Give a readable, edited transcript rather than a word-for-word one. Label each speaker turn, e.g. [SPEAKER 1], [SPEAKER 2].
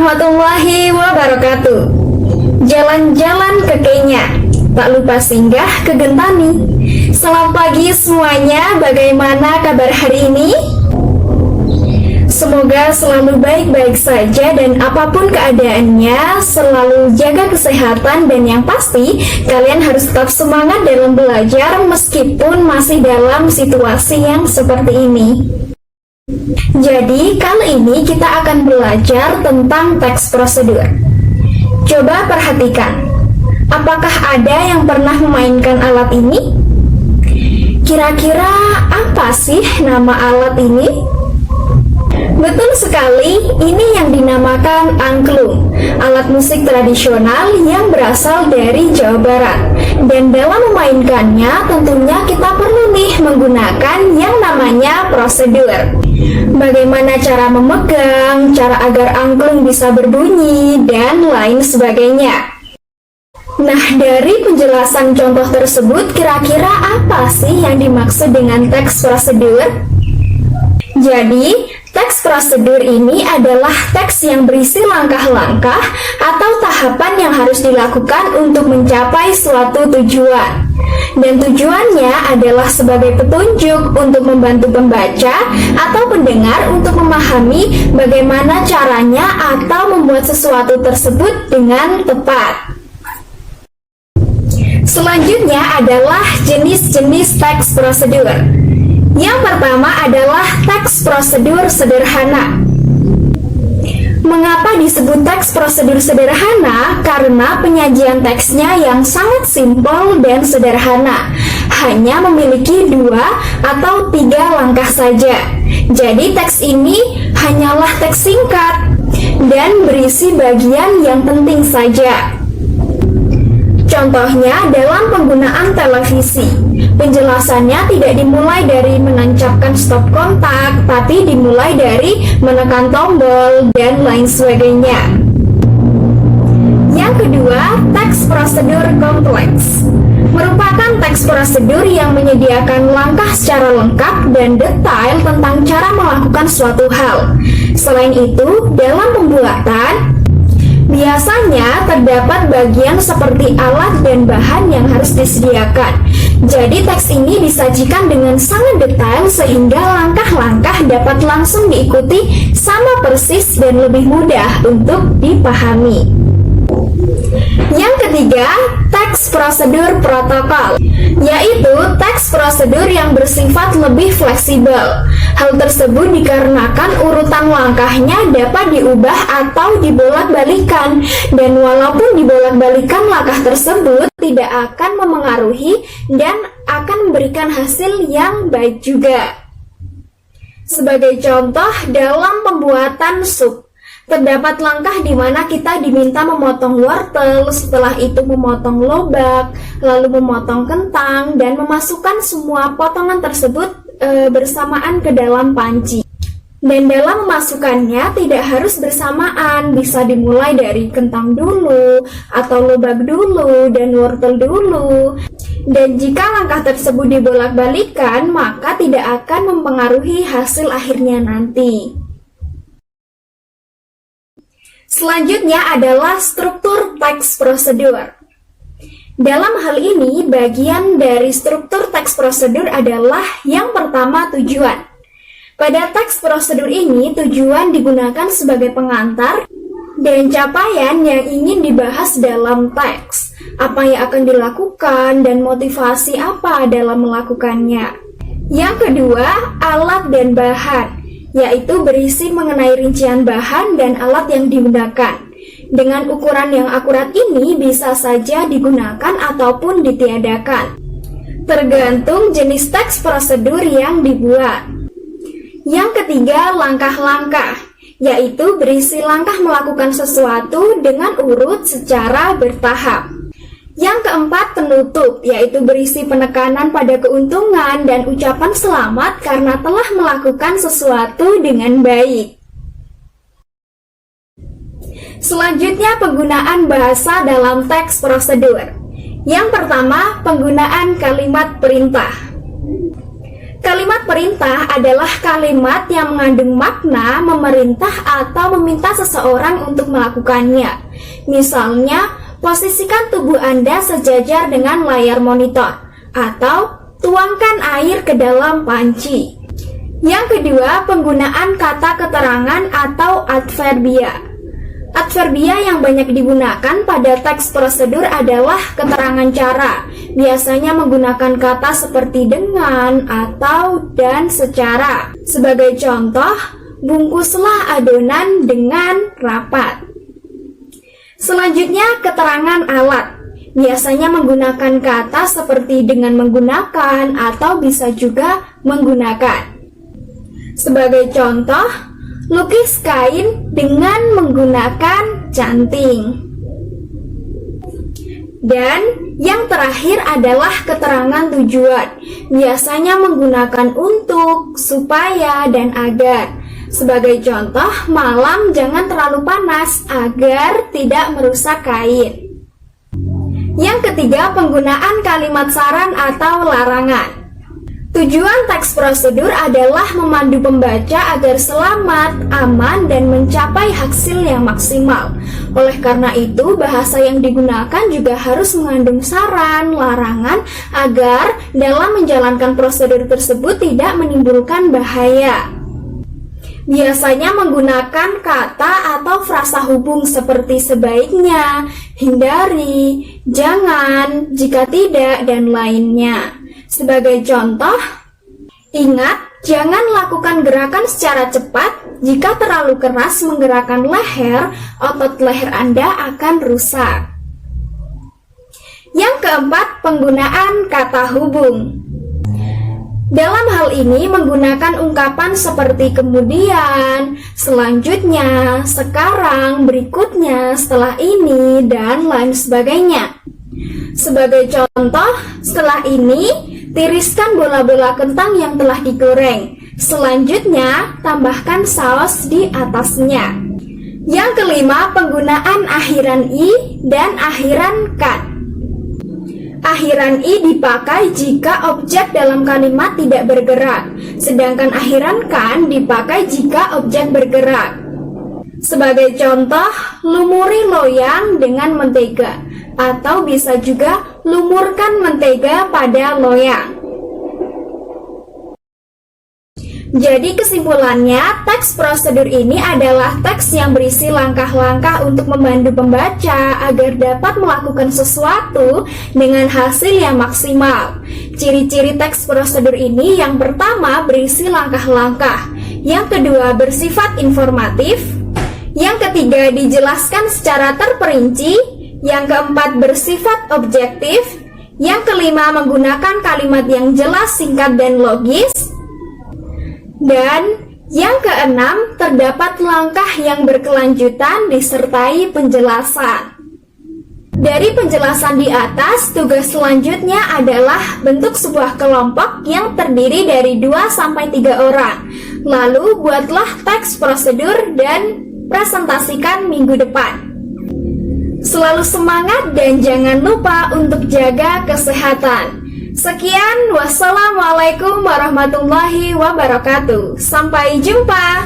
[SPEAKER 1] warahmatullahi wabarakatuh. Jalan-jalan ke Kenya, tak lupa singgah ke Gentani. Selamat pagi semuanya, bagaimana kabar hari ini? Semoga selalu baik-baik saja dan apapun keadaannya, selalu jaga kesehatan dan yang pasti kalian harus tetap semangat dalam belajar meskipun masih dalam situasi yang seperti ini. Jadi kali ini kita akan belajar tentang teks prosedur. Coba perhatikan, apakah ada yang pernah memainkan alat ini? Kira-kira apa sih nama alat ini? Betul sekali, ini yang dinamakan angklung, alat musik tradisional yang berasal dari Jawa Barat. Dan dalam memainkannya tentunya kita perlu nih menggunakan yang namanya prosedur. Bagaimana cara memegang, cara agar angklung bisa berbunyi, dan lain sebagainya. Nah, dari penjelasan contoh tersebut, kira-kira apa sih yang dimaksud dengan teks prosedur? Jadi, teks prosedur ini adalah teks yang berisi langkah-langkah atau tahapan yang harus dilakukan untuk mencapai suatu tujuan. Dan tujuannya adalah sebagai petunjuk untuk membantu pembaca atau pendengar untuk memahami bagaimana caranya atau membuat sesuatu tersebut dengan tepat. Selanjutnya adalah jenis-jenis teks prosedur. Yang pertama adalah teks prosedur sederhana. Mengapa disebut teks prosedur sederhana? Karena penyajian teksnya yang sangat simpel dan sederhana, hanya memiliki 2 atau 3 langkah saja. Jadi teks ini hanyalah teks singkat dan berisi bagian yang penting saja. Contohnya dalam penggunaan televisi, penjelasannya tidak dimulai dari menancapkan stop kontak, tapi dimulai dari menekan tombol dan lain sebagainya. Yang kedua, teks prosedur kompleks merupakan teks prosedur yang menyediakan langkah secara lengkap dan detail tentang cara melakukan suatu hal. Selain itu, dalam pembuatan biasanya terdapat bagian seperti alat dan bahan yang harus disediakan. Jadi teks ini disajikan dengan sangat detail sehingga langkah-langkah dapat langsung diikuti sama persis dan lebih mudah untuk dipahami. Yang ketiga, teks prosedur protokol, yaitu teks prosedur yang bersifat lebih fleksibel. Hal tersebut dikarenakan urutan langkahnya dapat diubah atau dibolak-balikan, dan walaupun dibolak-balikan langkah tersebut tidak akan memengaruhi dan akan memberikan hasil yang baik juga. Sebagai contoh, dalam pembuatan sup, terdapat langkah di mana kita diminta memotong wortel, setelah itu memotong lobak, lalu memotong kentang, dan memasukkan semua potongan tersebut bersamaan ke dalam panci. Dan dalam memasukkannya tidak harus bersamaan, bisa dimulai dari kentang dulu, atau lobak dulu, dan wortel dulu. Dan jika langkah tersebut dibolak-balikan, maka tidak akan mempengaruhi hasil akhirnya nanti. Selanjutnya adalah struktur teks prosedur. Dalam hal ini, bagian dari struktur teks prosedur adalah yang pertama, tujuan. Pada teks prosedur ini, tujuan digunakan sebagai pengantar dan capaian yang ingin dibahas dalam teks. Apa yang akan dilakukan dan motivasi apa dalam melakukannya. Yang kedua, alat dan bahan, yaitu berisi mengenai rincian bahan dan alat yang digunakan. Dengan ukuran yang akurat ini bisa saja digunakan ataupun ditiadakan, tergantung jenis teks prosedur yang dibuat. Yang ketiga, langkah-langkah, yaitu berisi langkah melakukan sesuatu dengan urut secara bertahap. Yang keempat, penutup, yaitu berisi penekanan pada keuntungan dan ucapan selamat karena telah melakukan sesuatu dengan baik. Selanjutnya, penggunaan bahasa dalam teks prosedur. Yang pertama, penggunaan kalimat perintah. Kalimat perintah adalah kalimat yang mengandung makna memerintah atau meminta seseorang untuk melakukannya. Misalnya, posisikan tubuh Anda sejajar dengan layar monitor, atau tuangkan air ke dalam panci. Yang kedua, penggunaan kata keterangan atau adverbia. Adverbia yang banyak digunakan pada teks prosedur adalah keterangan cara. Biasanya menggunakan kata seperti dengan, atau, dan secara. Sebagai contoh, bungkuslah adonan dengan rapat. Selanjutnya, keterangan alat. Biasanya menggunakan kata seperti dengan menggunakan atau bisa juga menggunakan. Sebagai contoh, lukis kain dengan menggunakan canting. Dan yang terakhir adalah keterangan tujuan. Biasanya menggunakan untuk, supaya, dan agar. Sebagai contoh, malam jangan terlalu panas agar tidak merusak kain. Yang ketiga, penggunaan kalimat saran atau larangan. Tujuan teks prosedur adalah memandu pembaca agar selamat, aman, dan mencapai hasil yang maksimal. Oleh karena itu, bahasa yang digunakan juga harus mengandung saran, larangan, agar dalam menjalankan prosedur tersebut tidak menimbulkan bahaya. Biasanya menggunakan kata atau frasa hubung seperti sebaiknya, hindari, jangan, jika tidak, dan lainnya. Sebagai contoh, ingat, jangan lakukan gerakan secara cepat. Jika terlalu keras menggerakkan leher, otot leher Anda akan rusak. Yang keempat, penggunaan kata hubung. Dalam hal ini menggunakan ungkapan seperti kemudian, selanjutnya, sekarang, berikutnya, setelah ini, dan lain sebagainya. Sebagai contoh, setelah ini, tiriskan bola-bola kentang yang telah digoreng. Selanjutnya, tambahkan saus di atasnya. Yang kelima, penggunaan akhiran i dan akhiran kan. Akhiran i dipakai jika objek dalam kalimat tidak bergerak, sedangkan akhiran kan dipakai jika objek bergerak. Sebagai contoh, lumuri loyang dengan mentega, atau bisa juga lumurkan mentega pada loyang. Jadi kesimpulannya, teks prosedur ini adalah teks yang berisi langkah-langkah untuk membantu pembaca agar dapat melakukan sesuatu dengan hasil yang maksimal. Ciri-ciri teks prosedur ini yang pertama berisi langkah-langkah, yang kedua bersifat informatif, yang ketiga dijelaskan secara terperinci, yang keempat bersifat objektif, yang kelima menggunakan kalimat yang jelas, singkat, dan logis, dan yang keenam terdapat langkah yang berkelanjutan disertai penjelasan. Dari penjelasan di atas, tugas selanjutnya adalah bentuk sebuah kelompok yang terdiri dari 2-3 orang. Lalu buatlah teks prosedur dan presentasikan minggu depan. Selalu semangat dan jangan lupa untuk jaga kesehatan. Sekian, wassalamualaikum warahmatullahi wabarakatuh. Sampai jumpa.